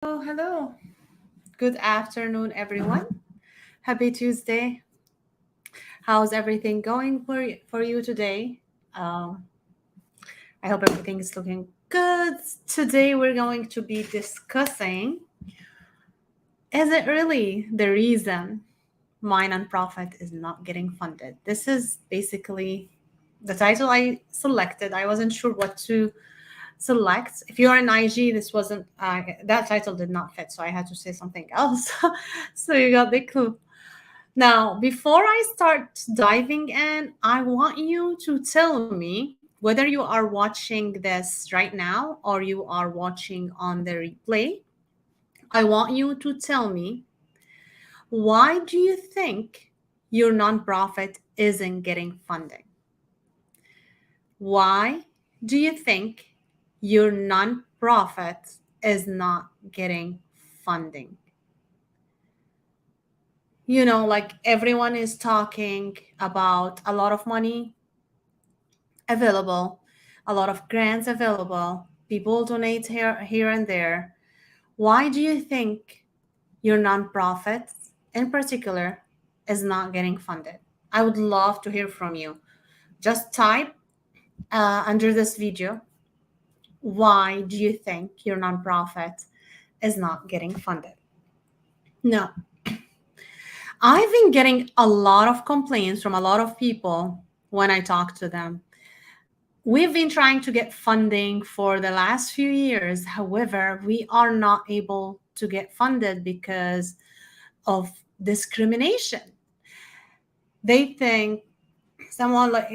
Oh, hello. Good afternoon, everyone. Happy Tuesday. How's everything going for you today? Um, I hope everything is looking good. Today, we're going to be discussing, is it really the reason my nonprofit is not getting funded? This is basically the title I selected. I wasn't sure what to select. If you're an IG, this wasn't that title did not fit, so I had to say something else. So you got the clue. Now, before I start diving in, I want you to tell me whether you are watching this right now or you are watching on the replay. I want you to tell me, why do you think your nonprofit isn't getting funding? Why do you think your nonprofit is not getting funding? Like everyone is talking about a lot of money available, a lot of grants available, people donate here and there. Why do you think your nonprofit in particular is not getting funded? I would love to hear from you. Just type under this video, why do you think your nonprofit is not getting funded? No, I've been getting a lot of complaints from a lot of people when I talk to them. We've been trying to get funding for the last few years. However, we are not able to get funded because of discrimination. They think someone, like,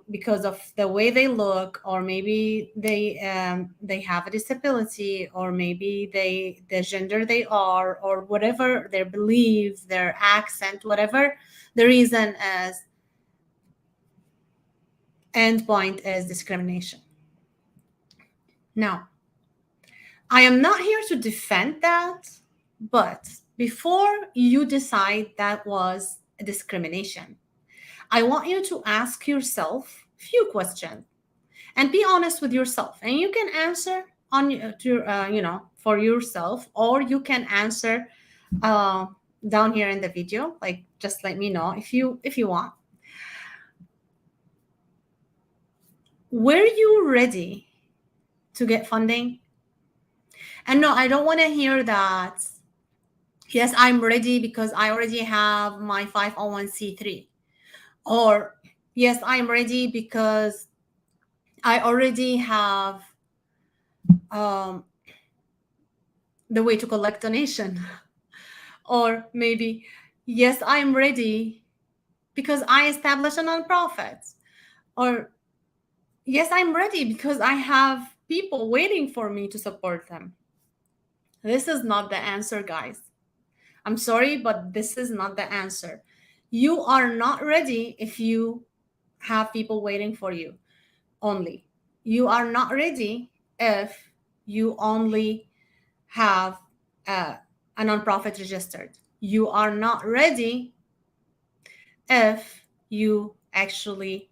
because of the way they look, or maybe they have a disability, or maybe the gender they are, or whatever their beliefs, their accent, whatever the reason is, endpoint is discrimination. Now, I am not here to defend that, but before you decide that was a discrimination, I want you to ask yourself a few questions and be honest with yourself. And you can answer for yourself, or you can answer uh, down here in the video. Like, just let me know if you want. Were you ready to get funding? And no, I don't want to hear that. Yes, I'm ready because I already have my 501c3. Or yes, I'm ready because I already have um, the way to collect donation. Or maybe, yes, I'm ready because I established a nonprofit. Or yes, I'm ready because I have people waiting for me to support them. This is not the answer, guys. I'm sorry, but this is not the answer. You are not ready if you have people waiting for you only. You are not ready if you only have a nonprofit registered. You are not ready if you actually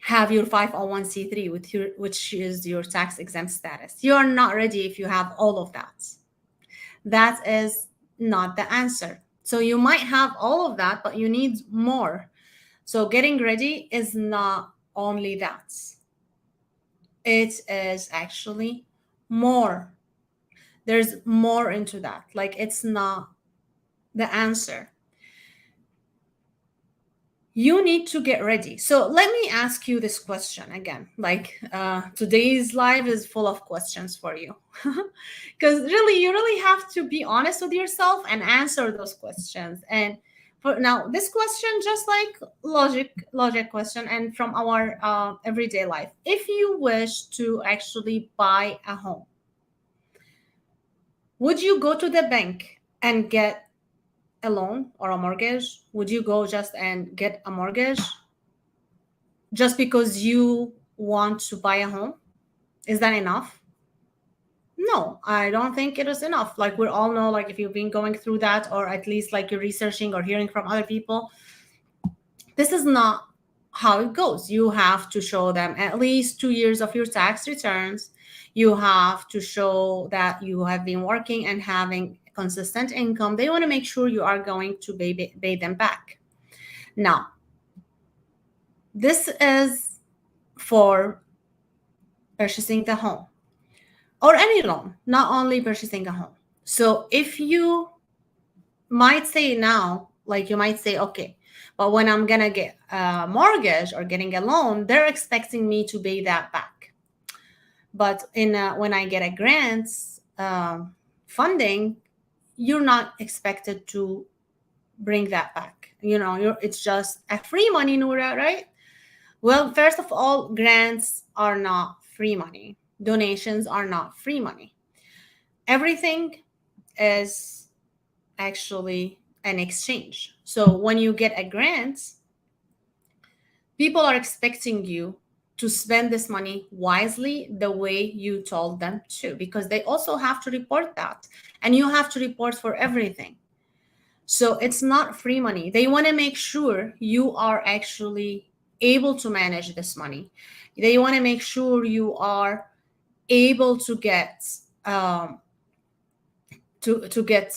have your 501c3 which is your tax exempt status. You are not ready if you have all of that. That is not the answer. So you might have all of that, but you need more. So getting ready is not only that. It is actually more. There's more into that. Like, it's not the answer. You need to get ready. So let me ask you this question again. Like, today's live is full of questions for you. Because really, you really have to be honest with yourself and answer those questions. And for now, this question, just like logic question, and from our everyday life. If you wish to actually buy a home, would you go to the bank and get a loan or a mortgage? Would you go just and get a mortgage just because you want to buy a home? Is that enough? No, I don't think it is enough. Like, we all know, like, if you've been going through that, or at least like you're researching or hearing from other people, this is not how it goes. You have to show them at least 2 years of your tax returns. You have to show that you have been working and having consistent income. They want to make sure you are going to pay them back. Now, this is for purchasing the home or any loan, not only purchasing a home. So if you might say now, like you might say, okay, but when I'm gonna get a mortgage or getting a loan, they're expecting me to pay that back. But when I get a grants funding, you're not expected to bring that back. It's just a free money, Noura, right? Well, first of all, grants are not free money. Donations are not free money. Everything is actually an exchange. So when you get a grant, people are expecting you to spend this money wisely the way you told them to, because they also have to report that, and you have to report for everything. So it's not free money. They want to make sure you are actually able to manage this money. They want to make sure you are able to get to get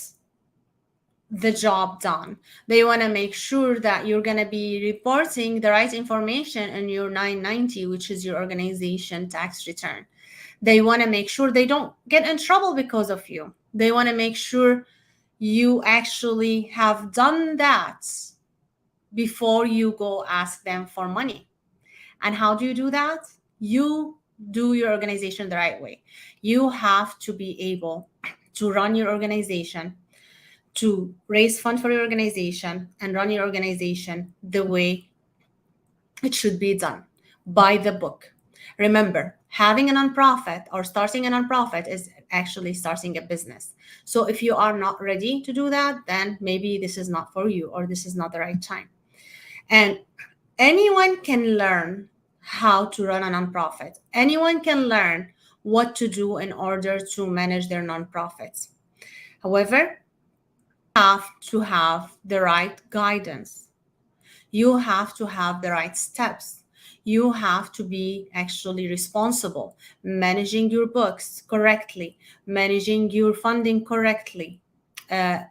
the job done. They want to make sure that you're going to be reporting the right information in your 990, which is your organization tax return. They want to make sure they don't get in trouble because of you. They want to make sure you actually have done that before you go ask them for money. And how do you do that? You do your organization the right way. You have to be able to run your organization, to raise funds for your organization and run your organization the way it should be done, by the book. Remember, having a nonprofit or starting a nonprofit is actually starting a business. So if you are not ready to do that, then maybe this is not for you, or this is not the right time. And anyone can learn how to run a nonprofit. Anyone can learn what to do in order to manage their nonprofits. However, have to have the right guidance. You have to have the right steps. You have to be actually responsible, managing your books correctly, managing your funding correctly,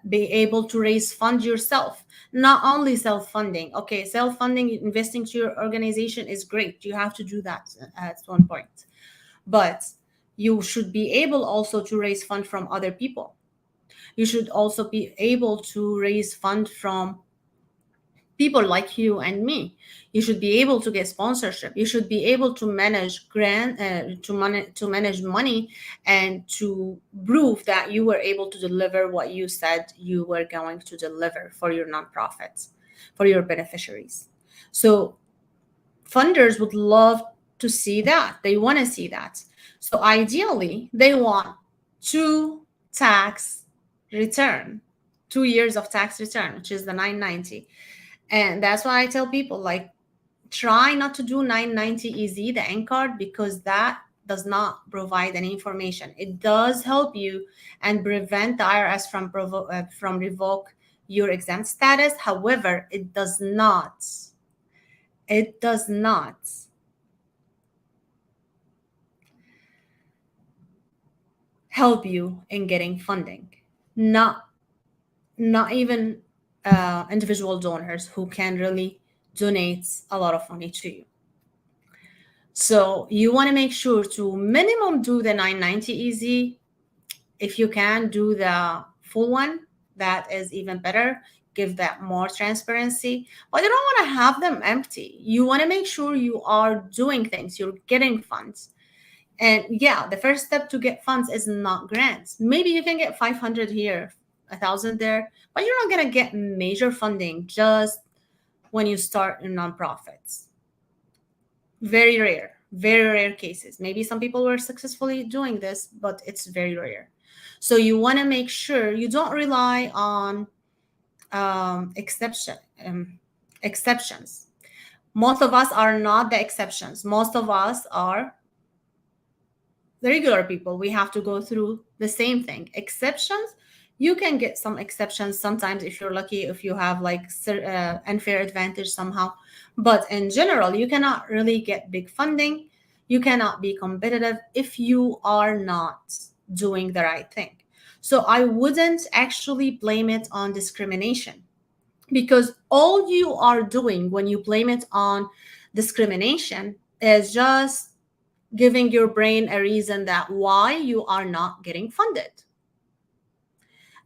be able to raise funds yourself, not only self-funding. Okay, self-funding, investing to your organization is great. You have to do that at one point. But you should be able also to raise funds from other people. You should also be able to raise funds from people like you and me. You should be able to get sponsorship. You should be able to manage to manage money, and to prove that you were able to deliver what you said you were going to deliver for your nonprofits, for your beneficiaries. So funders would love to see that. They want to see that. So ideally, they want two tax return, 2 years of tax return, which is the 990. And that's why I tell people, like, try not to do 990 EZ, the NCARD, because that does not provide any information. It does help you and prevent the IRS from revoke your exempt status. However, it does not help you in getting funding. Not even individual donors who can really donate a lot of money to you. So you want to make sure to minimum do the 990 EZ. If you can do the full one, that is even better. Give that more transparency. But you don't want to have them empty. You want to make sure you are doing things, you're getting funds. And yeah, the first step to get funds is not grants. Maybe you can get 500 here, 1,000 there, but you're not going to get major funding just when you start in nonprofits. Very rare cases. Maybe some people were successfully doing this, but it's very rare. So you want to make sure you don't rely on exceptions. Most of us are not the exceptions. Most of us are the regular people. We have to go through the same thing. Exceptions, You can get some exceptions sometimes if you're lucky, if you have like unfair advantage somehow. But in general, you cannot really get big funding. You cannot be competitive if you are not doing the right thing. So I wouldn't actually blame it on discrimination, because all you are doing when you blame it on discrimination is just giving your brain a reason that why you are not getting funded.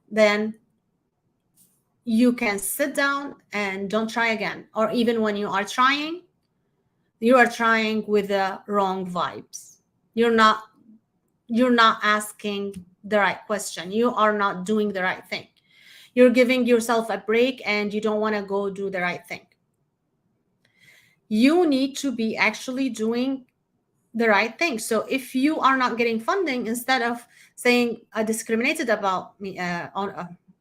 Then you can sit down and don't try again. Or even when you are trying with the wrong vibes. You're not asking the right question. You are not doing the right thing. You're giving yourself a break and you don't want to go do the right thing. You need to be actually doing the right thing. So if you are not getting funding, instead of saying I discriminated about me,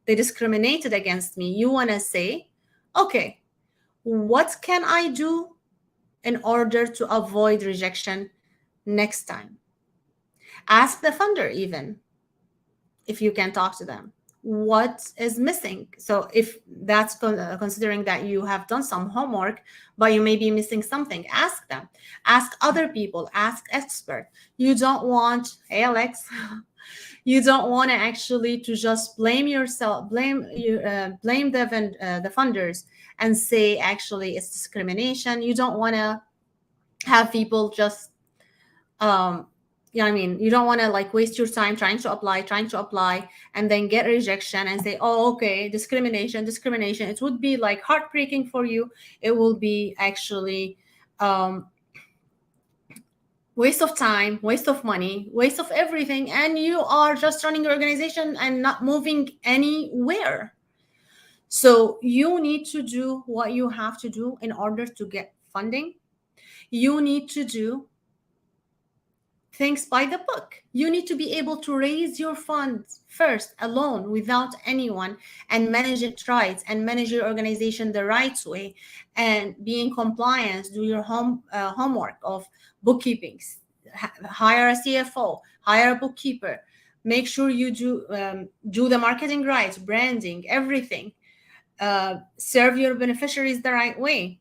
they discriminated against me, you want to say, okay, what can I do in order to avoid rejection next time? Ask the funder, even if you can talk to them, what is missing. So if that's considering that you have done some homework but you may be missing something, ask them, ask other people, ask expert. You don't want, hey Alex, you don't want to actually to just blame yourself, blame the funders and say actually it's discrimination. You don't want to have people just you don't want to like waste your time trying to apply and then get rejection and say, oh, okay, discrimination. It would be like heartbreaking for you. It will be actually waste of time, waste of money, waste of everything, and you are just running your organization and not moving anywhere. So you need to do what you have to do in order to get funding. You need to do things by the book. You need to be able to raise your funds first alone without anyone and manage it right and manage your organization the right way and be in compliance. Do your homework of bookkeeping. Hire a CFO, hire a bookkeeper. Make sure you do the marketing right, branding, everything. Serve your beneficiaries the right way.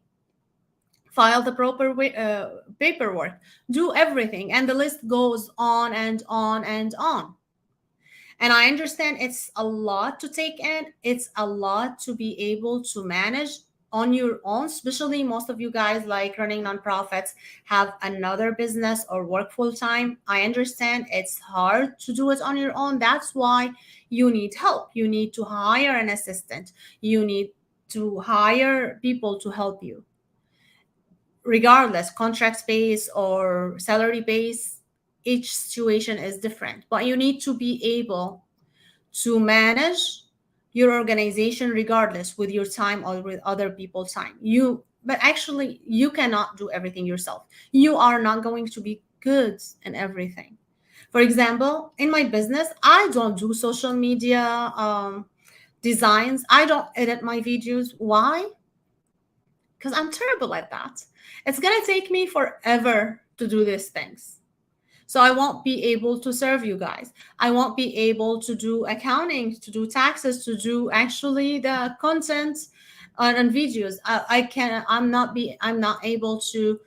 File the proper paperwork, do everything, and the list goes on and on and on. And I understand it's a lot to take in. It's a lot to be able to manage on your own, especially most of you guys like running nonprofits have another business or work full time. I understand it's hard to do it on your own. That's why you need help. You need to hire an assistant. You need to hire people to help you. Regardless, contract base or salary base, each situation is different, but you need to be able to manage your organization regardless with your time or with other people's time. But actually you cannot do everything yourself. You are not going to be good in everything. For example, in my business, I don't do social media designs. I don't edit my videos. Why? Because I'm terrible at that. It's going to take me forever to do these things. So I won't be able to serve you guys. I won't be able to do accounting, to do taxes, to do actually the content on videos. I'm not able to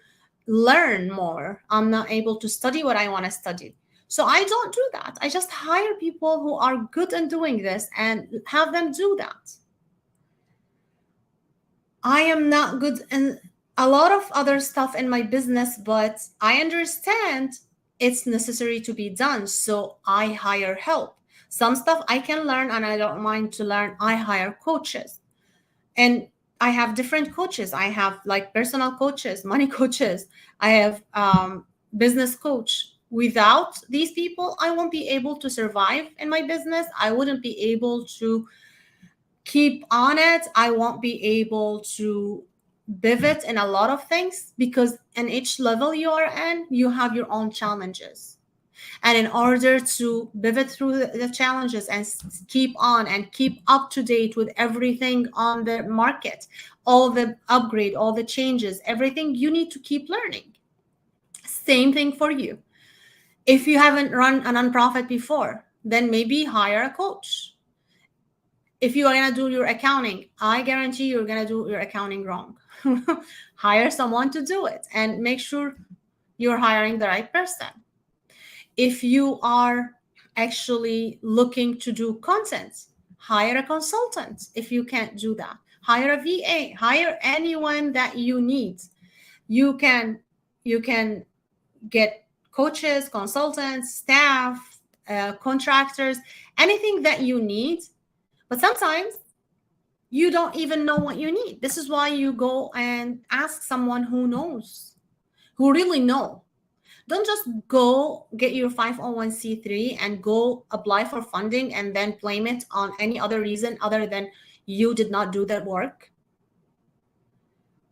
learn more. I'm not able to study what I want to study. So I don't do that. I just hire people who are good in doing this and have them do that. I am not good in a lot of other stuff in my business, but I understand it's necessary to be done. So I hire help. Some stuff I can learn and I don't mind to learn. I hire coaches. And I have different coaches. I have like personal coaches, money coaches. I have business coach. Without these people, I won't be able to survive in my business. I wouldn't be able to keep on it. I won't be able to pivot in a lot of things because in each level you are in, you have your own challenges. And in order to pivot through the challenges and keep on and keep up to date with everything on the market, all the upgrade, all the changes, everything, you need to keep learning. Same thing for you. If you haven't run a nonprofit before, then maybe hire a coach. If you are going to do your accounting, I guarantee you're going to do your accounting wrong. Hire someone to do it and make sure you're hiring the right person. If you are actually looking to do content, hire a consultant. If you can't do that, hire a VA, hire anyone that you need. You can get coaches, consultants, staff, contractors, anything that you need. But sometimes you don't even know what you need. This is why you go and ask someone who knows, who really know. Don't just go get your 501c3 and go apply for funding and then blame it on any other reason other than you did not do that work.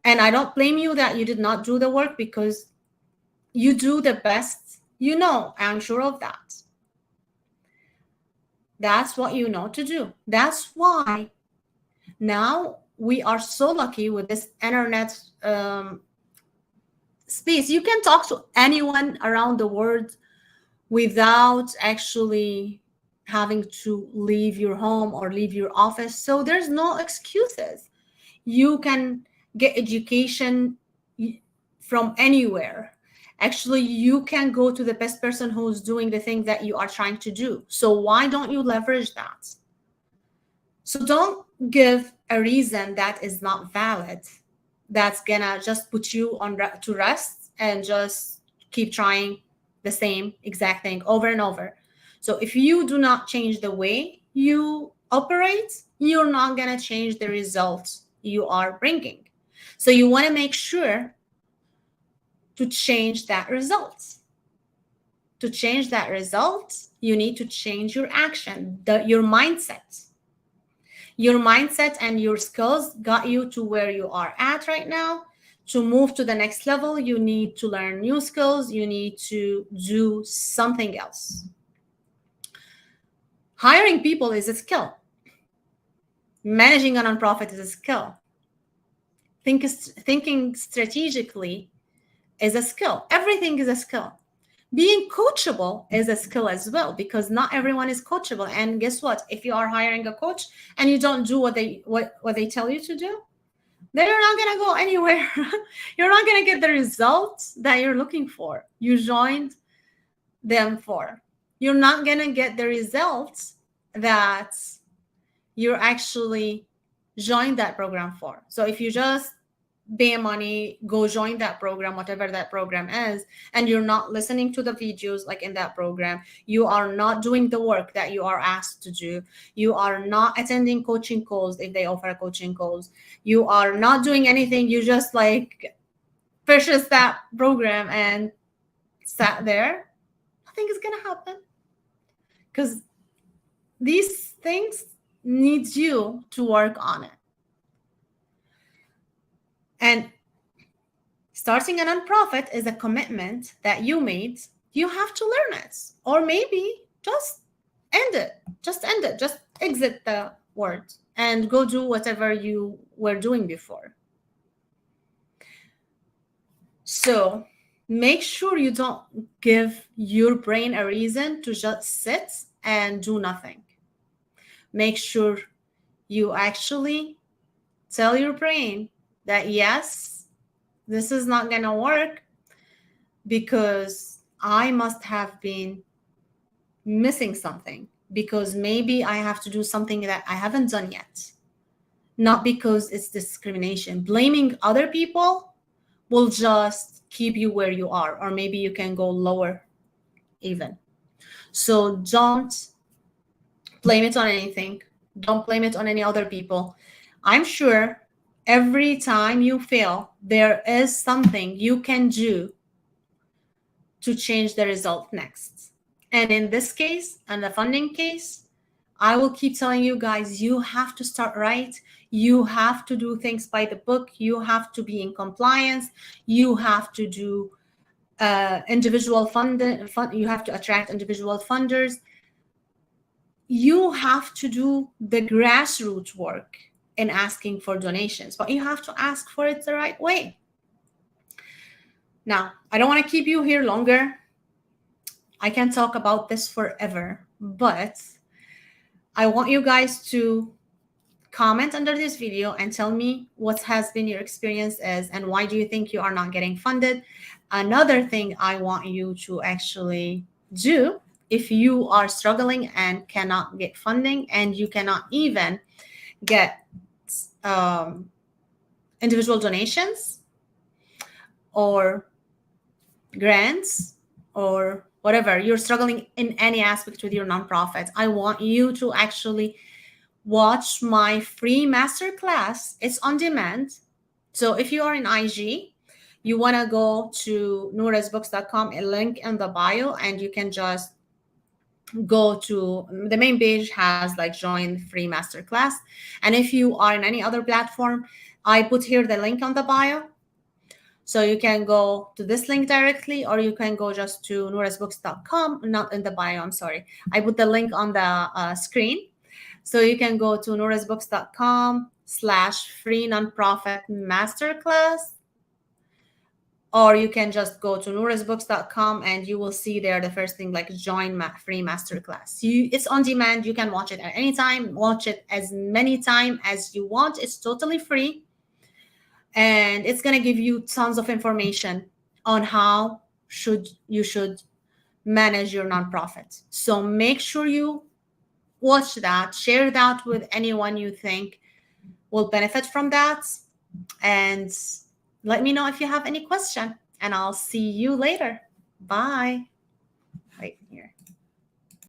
And I don't blame you that you did not do the work, because you do the best you know. I'm sure of that. That's what you know to do. That's why now we are so lucky with this internet space. You can talk to anyone around the world without actually having to leave your home or leave your office. So there's no excuses. You can get education from anywhere. Actually, you can go to the best person who's doing the thing that you are trying to do. So why don't you leverage that? So don't give a reason that is not valid, that's gonna just put you on to rest and just keep trying the same exact thing over and over. So if you do not change the way you operate, you're not gonna change the results you are bringing. So you want to make sure to change that result. To change that result, you need to change your action, your mindset. Your mindset and your skills got you to where you are at right now. To move to the next level, you need to learn new skills. You need to do something else. Hiring people is a skill. Managing a nonprofit is a skill. Thinking strategically is a skill. Everything is a skill. Being coachable is a skill as well, because not everyone is coachable. And guess what? If you are hiring a coach and you don't do what they tell you to do, then you're not going to go anywhere. You're not going to get the results that you're looking for. You joined them for. You're not going to get the results that you're actually joined that program for. So if you just pay money, go join that program, whatever that program is, and you're not listening to the videos like in that program, you are not doing the work that you are asked to do, you are not attending coaching calls if they offer coaching calls, you are not doing anything, you just like purchased that program and sat there, nothing is gonna happen, because these things need you to work on it. And starting a nonprofit is a commitment that you made. You have to learn it, or maybe just end it. Just exit the word and go do whatever you were doing before. So make sure you don't give your brain a reason to just sit and do nothing. Make sure you actually tell your brain that yes, this is not going to work because I must have been missing something, because maybe I have to do something that I haven't done yet. Not because it's discrimination. Blaming other people will just keep you where you are, or maybe you can go lower even. So don't blame it on anything. Don't blame it on any other people. I'm sure every time you fail, there is something you can do to change the result next. And in this case, and the funding case, I will keep telling you guys, you have to start right. You have to do things by the book. You have to be in compliance. You have to do individual funding. You have to attract individual funders. You have to do the grassroots work in asking for donations, but you have to ask for it the right way. Now, I don't want to keep you here longer. I can talk about this forever, but I want you guys to comment under this video and tell me what has been your experience is and why do you think you are not getting funded. Another thing I want you to actually do, if you are struggling and cannot get funding and you cannot even get individual donations or grants or whatever, you're struggling in any aspect with your nonprofit, I want you to actually watch my free masterclass. It's on demand. So if you are in IG, you want to go to noorasbooks.com, a link in the bio, and you can just go to the main page, has like join free masterclass. And if you are in any other platform, I put here the link on the bio. So you can go to this link directly, or you can go just to noorasbooks.com, not in the bio, I'm sorry. I put the link on the screen. So you can go to noorasbooks.com/free nonprofit masterclass, or you can just go to noorasbooks.com and you will see there the first thing like join free masterclass. It's on demand. You can watch it at any time, watch it as many times as you want. It's totally free. And it's going to give you tons of information on how you should manage your nonprofit. So make sure you watch that, share that with anyone you think will benefit from that, and let me know if you have any question, and I'll see you later. Bye. Right here.